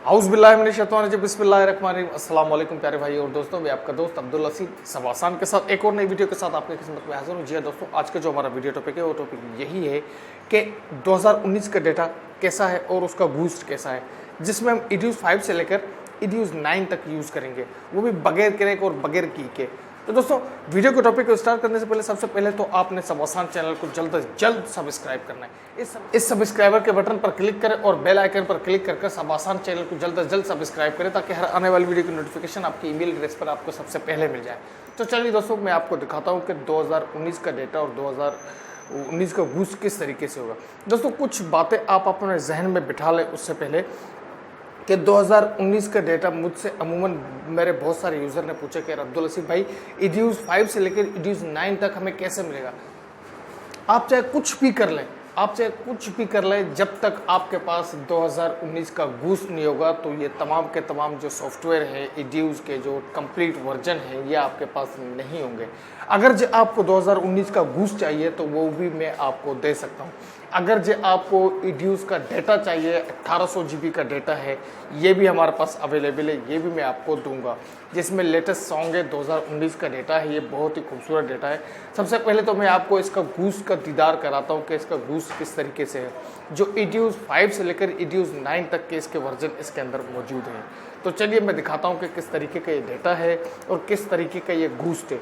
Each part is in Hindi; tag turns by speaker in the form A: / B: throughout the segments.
A: औज़ुबिल्लाहिमिनश्शैतानिर्रजीम बिस्मिल्लाहिर्रहमानिर्रहीम। अस्सलाम वालेकुम प्यारे भाई और दोस्तों, मैं आपका दोस्त अब्दुल असीम सवासान के साथ एक और नई वीडियो के साथ आपकी खिदमत में हाजिर हूँ। जी हाँ दोस्तों, आज का जो हमारा वीडियो टॉपिक है वो टॉपिक यही है कि 2019 का डेटा कैसा है और उसका बूस्ट कैसा है, जिसमें हम EDUs 5 से लेकर EDUs 9 तक यूज़ करेंगे, वो भी बगैर क्रैक और बगैर की के। तो दोस्तों, वीडियो को टॉपिक को स्टार्ट करने से पहले सबसे पहले तो आपने सवासान चैनल को जल्द से जल्द सब्सक्राइब करना है। इस सब्सक्राइबर के बटन पर क्लिक करें और बेल आइकन पर क्लिक करके सवासान चैनल को जल्द से जल्द सब्सक्राइब करें, ताकि हर आने वाली वीडियो की नोटिफिकेशन आपकी ईमेल एड्रेस पर आपको सबसे पहले मिल जाए। तो चलिए दोस्तों, मैं आपको दिखाता हूँ कि 2019 का डेटा और 2019 का बूस्ट किस तरीके से होगा। दोस्तों, कुछ बातें आप अपने जहन में बिठा लें उससे पहले कि 2019 का डेटा मुझसे अमूमन मेरे बहुत सारे यूज़र ने पूछा कि अब्दुल असीम भाई EDUs 5 से लेकर EDUs 9 तक हमें कैसे मिलेगा। आप चाहे कुछ भी कर लें, जब तक आपके पास 2019 का बूस्ट नहीं होगा तो ये तमाम के तमाम जो सॉफ्टवेयर है EDUs के जो कंप्लीट वर्जन है ये आपके पास नहीं होंगे। अगर जो आपको 2019 का बूस्ट चाहिए तो वो भी मैं आपको दे सकता हूँ। अगर जो आपको EDUs का डेटा चाहिए, 1800 GB का डेटा है, ये भी हमारे पास अवेलेबल है, ये भी मैं आपको दूंगा, जिसमें लेटेस्ट सॉन्ग है। 2019 का डेटा है, ये बहुत ही खूबसूरत डेटा है। सबसे पहले तो मैं आपको इसका बूस्ट का दीदार कराता हूँ कि इसका बूस्ट किस तरीके से है। जो EDUs 5 से लेकर EDUs 9 तक के इसके वर्जन इसके अंदर मौजूद हैं। तो चलिए मैं दिखाता हूँ कि किस तरीके का ये डेटा है और किस तरीके का ये बूस्ट है।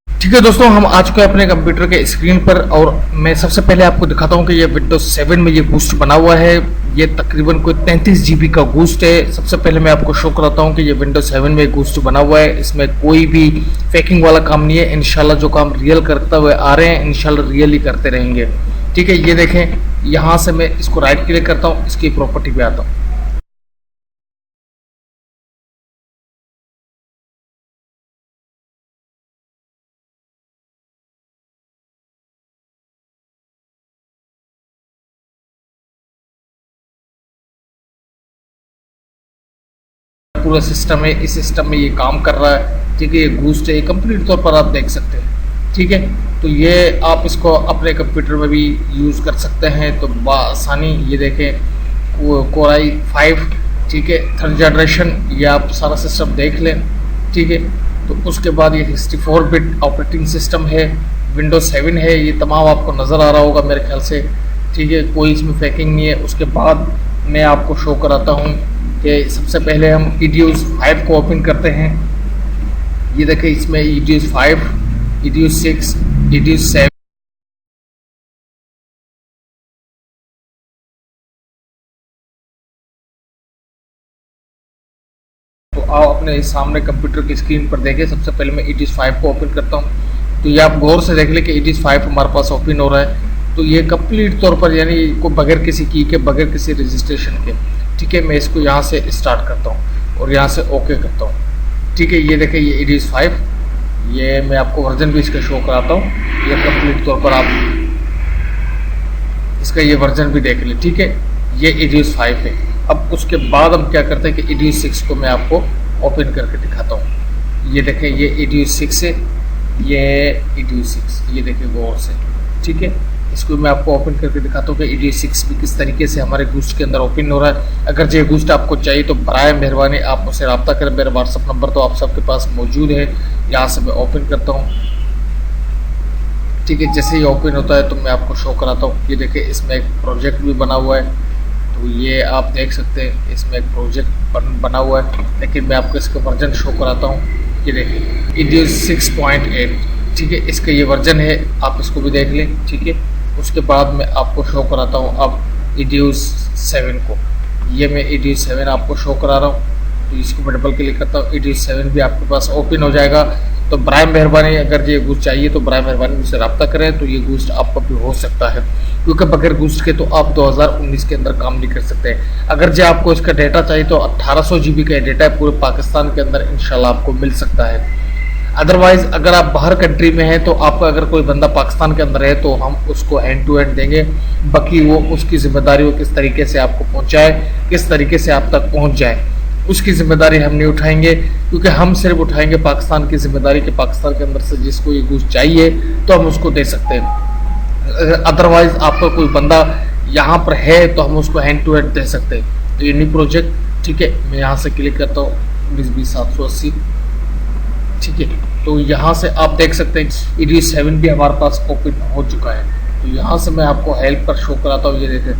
A: ठीक है दोस्तों, हम आ चुके हैं अपने कंप्यूटर के स्क्रीन पर और मैं सबसे पहले आपको दिखाता हूं कि ये विंडोज 7 में ये बूस्ट बना हुआ है। ये तकरीबन कोई 33 GB का बूस्ट है। सबसे पहले मैं आपको शो कराता हूं कि ये विंडोज 7 में बूस्ट बना हुआ है। इसमें कोई भी फेकिंग वाला काम नहीं है। इंशाल्लाह जो काम रियल करते हुए आ रहे हैं इंशाल्लाह रियल ही करते रहेंगे। ठीक है, ये देखें, यहाँ से मैं इसको राइट क्लिक करता हूँ, इसकी प्रॉपर्टी पे आता हूँ। पूरा सिस्टम है, इस सिस्टम में ये काम कर रहा है। ठीक है, ये बूस्ट है, ये कंप्लीट तौर पर आप देख सकते हैं। ठीक है, तो ये आप इसको अपने कंप्यूटर में भी यूज़ कर सकते हैं तो आसानी। ये देखें, वो Core i5, ठीक है, 3rd जनरेशन, ये आप सारा सिस्टम देख लें। ठीक है, तो उसके बाद ये 64 बिट ऑपरेटिंग सिस्टम है, विंडोज 7 है, ये तमाम आपको नज़र आ रहा होगा मेरे ख्याल से। ठीक है, कोई इसमें फेकिंग नहीं है। उसके बाद मैं आपको शो कराता हूँ कि सबसे पहले हम EDUs 5 को ओपन करते हैं। ये देखें, इसमें EDUs 5, EDUs 6, EDUs 7 तो आप अपने सामने कंप्यूटर की स्क्रीन पर देखें। सबसे पहले मैं EDUs 5 को ओपन करता हूँ। तो ये आप गौर से देख लें कि EDUs 5 हमारे पास ओपन हो रहा है। तो ये कंप्लीट तौर पर यानी को बगैर किसी की के, बगैर किसी रजिस्ट्रेशन के। ठीक है, मैं इसको यहाँ से स्टार्ट करता हूँ और यहाँ से ओके करता हूँ। ठीक है, ये देखें, ये EDUs 5, ये मैं आपको वर्जन भी इसका शो कराता हूँ। ये कंप्लीट तौर पर आप इसका ये वर्जन भी देख लें। ठीक है, ये EDUs 5 है। अब उसके बाद हम क्या करते हैं कि EDUs 6 को मैं आपको ओपन करके दिखाता हूँ। ये देखें, ये EDUs 6 है, ये EDUs 6, ये देखें गौर से। ठीक है, इसको मैं आपको ओपन करके दिखाता हूँ कि EDUs 6 भी किस तरीके से हमारे बूस्ट के अंदर ओपन हो रहा है। अगर ये बूस्ट आपको चाहिए तो बराए मेहरबानी आप मुझसे रब्ता करें। मेरा व्हाट्सअप नंबर तो आप सबके पास मौजूद है। यहाँ से मैं ओपन करता हूँ। ठीक है, जैसे ही ओपन होता है तो मैं आपको शो कराता हूँ। ये देखिए, इसमें एक प्रोजेक्ट भी बना हुआ है, तो ये आप देख सकते हैं, इसमें एक प्रोजेक्ट बना हुआ है। लेकिन मैं आपको इसका वर्जन शो कराता हूँ। ये देखिए, EDUs 6.8, ठीक है, इसका ये वर्जन है, आप इसको भी देख लें। ठीक है, उसके बाद मैं आपको शो कराता हूँ अब EDUs 7 को। ये मैं EDUs 7 आपको शो करा रहा हूँ। तो इसको मैं डबल क्लिक करता हूँ, EDUs 7 भी आपके पास ओपन हो जाएगा। तो बराए मेहरबानी अगर ये बूस्ट चाहिए तो बराए मेहरबानी मुझसे रब्ता करें, तो ये बूस्ट आपका भी हो सकता है, क्योंकि बगैर बूस्ट के तो आप 2019 के अंदर काम नहीं कर सकते। अगर जो आपको इसका डेटा चाहिए तो 1800 GB का डेटा है, पूरे पाकिस्तान के अंदर इंशाल्लाह आपको मिल सकता है। अदरवाइज अगर आप बाहर कंट्री में हैं तो आपका अगर कोई बंदा पाकिस्तान के अंदर है तो हम उसको हैंड टू हैंड देंगे। बाकी वो उसकी जिम्मेदारी वो किस तरीके से आपको पहुंचाए, किस तरीके से आप तक पहुंच जाए, उसकी जिम्मेदारी हम नहीं उठाएंगे, क्योंकि हम सिर्फ उठाएंगे पाकिस्तान की जिम्मेदारी कि पाकिस्तान के अंदर से जिसको ये घूस चाहिए तो हम उसको दे सकते हैं। अदरवाइज आपका कोई बंदा यहाँ पर है तो हम उसको हैंड टू हैंड दे सकते हैं। तो ये न्यू प्रोजेक्ट, ठीक है, मैं यहाँ से क्लिक करता हूँ 19/20/780, ठीक है। तो यहाँ से आप देख सकते हैं EDU 7 भी हमारे पास ओपन हो चुका है। तो यहाँ से मैं आपको हेल्प पर शो कराता हूँ। ये देखें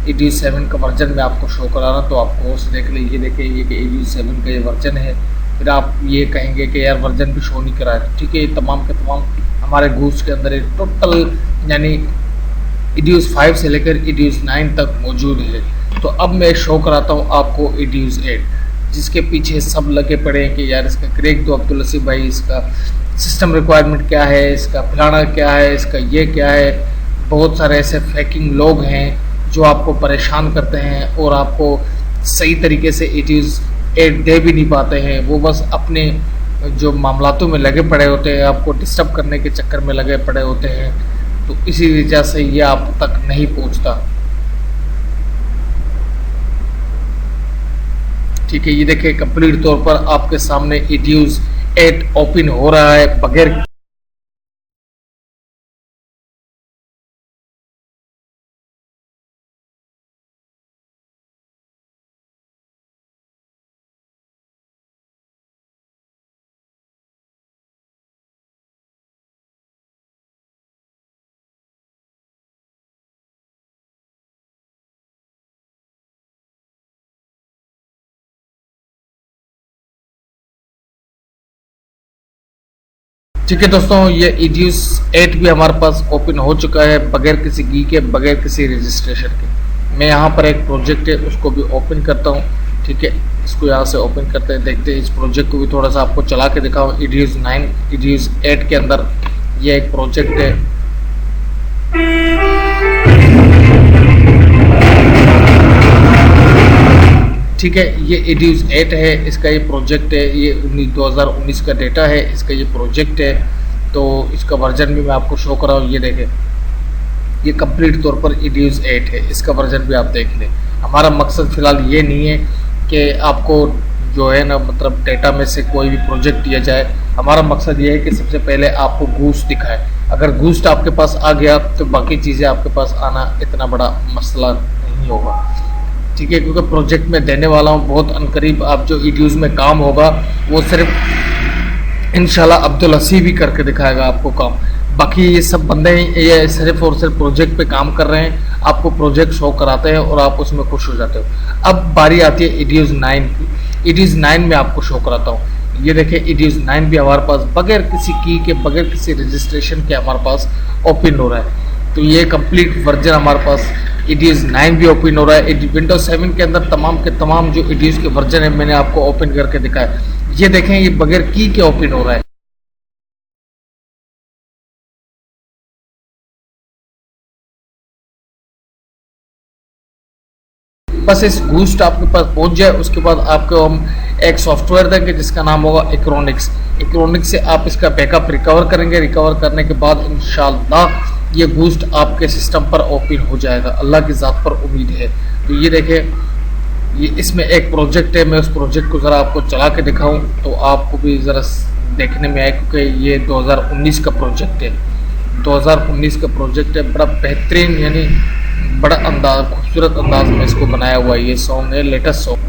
A: EDU 7 का वर्जन में आपको शो करा रहा, तो आपको उसे देख लीजिए। ये देखिए ये कि EDU 7 का ये वर्जन है। फिर आप ये कहेंगे कि यार वर्जन भी शो नहीं करा है, ठीक है। ये तमाम के तमाम हमारे गूड्स के अंदर एक टोटल यानी EDU 5 से लेकर EDU 9 तक मौजूद है। तो अब मैं शो कराता हूँ आपको EDU 8, जिसके पीछे सब लगे पड़े हैं कि यार इसका क्रैक दो अब्दुल लसीफ भाई, इसका सिस्टम रिक्वायरमेंट क्या है, इसका फलाना क्या है, इसका ये क्या है। बहुत सारे ऐसे फैकिंग लोग हैं जो आपको परेशान करते हैं और आपको सही तरीके से EDU 8 दे भी नहीं पाते हैं। वो बस अपने जो मामलातों में लगे पड़े होते हैं, आपको डिस्टर्ब करने के चक्कर में लगे पड़े होते हैं। तो इसी वजह से ये आप तक नहीं पहुंचता, ठीक है। ये देखिए कंप्लीट तौर पर आपके सामने EDU 8 ओपन हो रहा है बगैर ठीक है दोस्तों, ये EDU 8 भी हमारे पास ओपन हो चुका है बगैर किसी की के, बगैर किसी रजिस्ट्रेशन के। मैं यहाँ पर एक प्रोजेक्ट है उसको भी ओपन करता हूँ, ठीक है। इसको यहाँ से ओपन करते हैं, देखते हैं इस प्रोजेक्ट को भी थोड़ा सा आपको चला के दिखाऊँ। EDU 9 EDU 8 के अंदर ये एक प्रोजेक्ट है, ठीक है। ये EDU 8 है, इसका ये प्रोजेक्ट है। ये 2019 का डेटा है, इसका ये प्रोजेक्ट है। तो इसका वर्जन भी मैं आपको शो कर रहा हूँ। ये देखें, ये कंप्लीट तौर पर EDU 8 है, इसका वर्जन भी आप देख लें। हमारा मकसद फ़िलहाल ये नहीं है कि आपको जो है ना मतलब डेटा में से कोई भी प्रोजेक्ट दिया जाए। हमारा मकसद ये है कि सबसे पहले आपको गूस्ट दिखाए। अगर गूस्ट आपके पास आ गया तो बाकी चीज़ें आपके पास आना इतना बड़ा मसला नहीं होगा, ठीक है। क्योंकि प्रोजेक्ट में देने वाला हूँ बहुत अनकरीब। आप जो EDUs में काम होगा वो सिर्फ इंशाल्लाह अब्दुल हसी भी करके दिखाएगा आपको काम। बाकी ये सब बंदे ये सिर्फ और सिर्फ प्रोजेक्ट पे काम कर रहे हैं, आपको प्रोजेक्ट शो कराते हैं और आप उसमें खुश हो जाते हो। अब बारी आती है EDU 9 की। EDU 9 में आपको शो कराता हूँ। ये देखें EDU 9 भी हमारे पास बगैर किसी की के, बगैर किसी रजिस्ट्रेशन के हमारे पास ओपन हो रहा है। तो ये कंप्लीट वर्जन हमारे पास EDU 9 भी ओपन हो रहा है। Windows 7 के अंदर तमाम के तमाम जो EDUs के वर्जन है मैंने आपको ओपन करके दिखाया। ये देखें ये बगैर की के ओपन हो रहा है। बस इस गूस्ट आपके पास पहुंच जाए, उसके बाद आपको हम एक सॉफ्टवेयर देंगे जिसका नाम होगा एक्रोनिक्स। एक्रोनिक्स से आप इसका बैकअप रिकवर करेंगे। रिकवर करने के बाद इंशाल्लाह ये बूस्ट आपके सिस्टम पर ओपन हो जाएगा, अल्लाह की ज़ात पर उम्मीद है। तो ये देखें, ये इसमें एक प्रोजेक्ट है। मैं उस प्रोजेक्ट को ज़रा आपको चला के दिखाऊं तो आपको भी ज़रा देखने में आए, क्योंकि ये 2019 का प्रोजेक्ट है। 2019 का प्रोजेक्ट है, बड़ा बेहतरीन यानी बड़ा अंदाज, खूबसूरत अंदाज में इसको बनाया हुआ ये सॉन्ग है, लेटेस्ट सॉन्ग।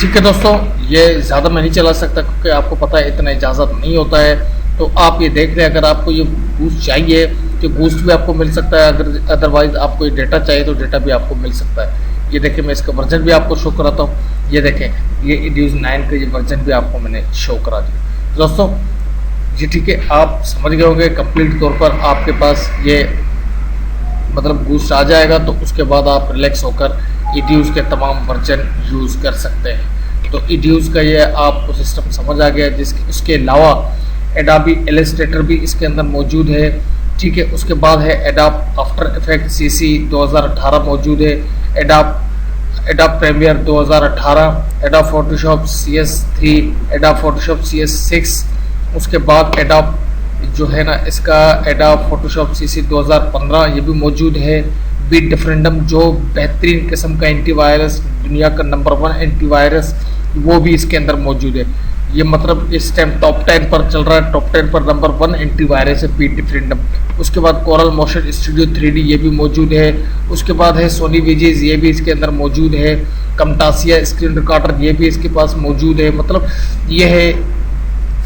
A: ठीक है दोस्तों, ये ज़्यादा मैं नहीं चला सकता क्योंकि आपको पता है इतना इजाज़त नहीं होता है। तो आप ये देख लें, अगर आपको ये बूस्ट चाहिए तो बूस्ट भी आपको मिल सकता है, अगर अदरवाइज़ आपको ये डेटा चाहिए तो डेटा भी आपको मिल सकता है। ये देखें, मैं इसका वर्जन भी आपको शो कराता हूँ। ये देखें, ये EDU 9 का ये वर्जन भी आपको मैंने शो करा दिया। दोस्तों जी ठीक है, आप समझ गए होंगे। कंप्लीट तौर पर आपके पास ये मतलब बूस्ट आ जाएगा तो उसके बाद आप रिलैक्स होकर EDUs के तमाम वर्जन यूज़ कर सकते हैं। तो EDUs का ये आपको सिस्टम समझ आ गया। इसके अलावा एडोबी इलस्ट्रेटर भी इसके अंदर मौजूद है, ठीक है। उसके बाद है एडोब आफ्टर इफेक्ट्स CC 2018 मौजूद है, Adobe Premiere 2018, Adobe Photoshop CS3, Adobe Photoshop CS6। उसके बाद एडोब जो है ना इसका एडोब फोटोशॉप CC 2015 ये भी मौजूद है। बीट डिफरेंडम जो बेहतरीन किस्म का एंटीवायरस, दुनिया का नंबर 1 एंटीवायरस, वो भी इसके अंदर मौजूद है। ये मतलब इस टाइम टॉप 10 पर चल रहा है, टॉप 10 पर नंबर 1 एंटीवायरस है बीट डिफरेंडम। उसके बाद कोरल मोशन स्टूडियो 3D ये भी मौजूद है। उसके बाद है सोनी विजीज, ये भी इसके अंदर मौजूद है। कमटासिया स्क्रीन रिकॉर्डर ये भी इसके पास मौजूद है। मतलब ये है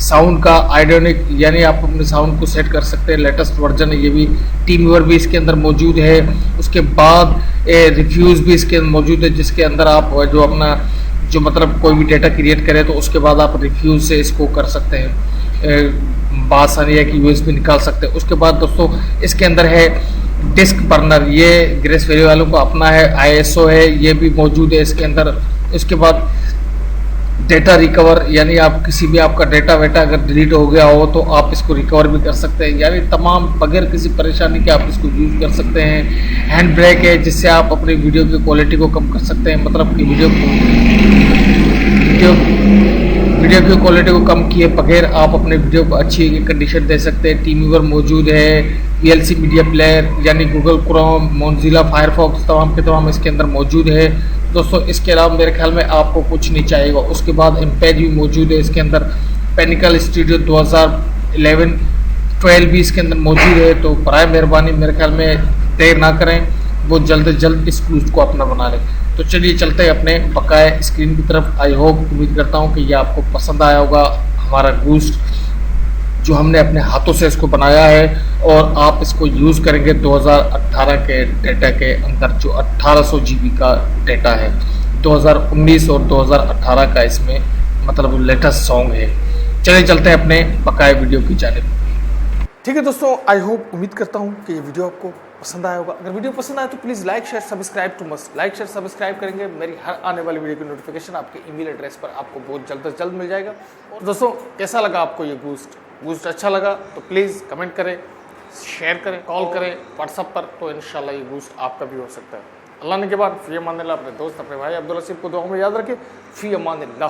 A: साउंड का आइडियोनिक, यानी आप अपने साउंड को सेट कर सकते हैं, लेटेस्ट वर्जन है ये भी। टीम व्यूअर भी इसके अंदर मौजूद है। उसके बाद रिव्यूज़ भी इसके अंदर मौजूद है, जिसके अंदर आप जो अपना जो मतलब कोई भी डेटा क्रिएट करें तो उसके बाद आप रिव्यूज से इसको कर सकते हैं, बासानी है कि यूएसबी निकाल सकते हैं। उसके बाद दोस्तों इसके अंदर है डिस्क बर्नर, ये ग्रेस वैली वालों को अपना है। ISO है, ये भी मौजूद है इसके अंदर। उसके बाद डेटा रिकवर, यानी आप किसी भी आपका डेटा वेटा अगर डिलीट हो गया हो तो आप इसको रिकवर भी कर सकते हैं, यानी तमाम बगैर किसी परेशानी के आप इसको यूज़ कर सकते हैं। हैंड ब्रेक है, जिससे आप अपनी वीडियो की क्वालिटी को कम कर सकते हैं, मतलब कि वीडियो की क्वालिटी को कम किए बगैर आप अपने वीडियो को अच्छी कंडीशन दे सकते हैं। टीम व्यूअर मौजूद है। VLC मीडिया प्लेयर यानी गूगल क्रोम, मोज़िला फायरफॉक्स तमाम के तमाम इसके अंदर मौजूद है दोस्तों। इसके अलावा मेरे ख्याल में आपको कुछ नहीं चाहिएगा। उसके बाद इम्पेज भी मौजूद है इसके अंदर। पेनिकल स्टूडियो 2011-12 भी इसके अंदर मौजूद है। तो बराए मेहरबानी मेरे ख्याल में देर ना करें, वो जल्द से जल्द इस बूस्ट को अपना बना लें। तो चलिए चलते हैं अपने बकाया स्क्रीन की तरफ। आई होप, उम्मीद करता हूँ कि ये आपको पसंद आया होगा हमारा बूस्ट जो हमने अपने हाथों से इसको बनाया है, और आप इसको यूज़ करेंगे 2018 के डेटा के अंदर, जो 1800 GB का डेटा है। 2019 और 2018 का इसमें मतलब लेटेस्ट सॉन्ग है। चलिए चलते हैं अपने बकाया वीडियो की जानिब। ठीक है दोस्तों, आई होप, उम्मीद करता हूँ कि ये वीडियो आपको पसंद आया होगा। अगर वीडियो पसंद आए तो please like share subscribe to must. Like share subscribe करेंगे, मेरी हर आने वाली वीडियो की नोटिफिकेशन आपके ईमेल एड्रेस पर आपको बहुत जल्द से जल्द मिल जाएगा। और दोस्तों कैसा लगा आपको ये बूस्ट अच्छा लगा तो प्लीज़ कमेंट करें, शेयर करें, कॉल करें व्हाट्सअप पर, तो इंशाल्लाह ये बूस्ट आपका भी हो सकता है। अल्लाह ने के बाद फ़ी अमान अल्लाह, अपने दोस्त अपने भाई अब्दुल लसीफ को दुआ में याद रखें। फ़ी अमान अल्लाह।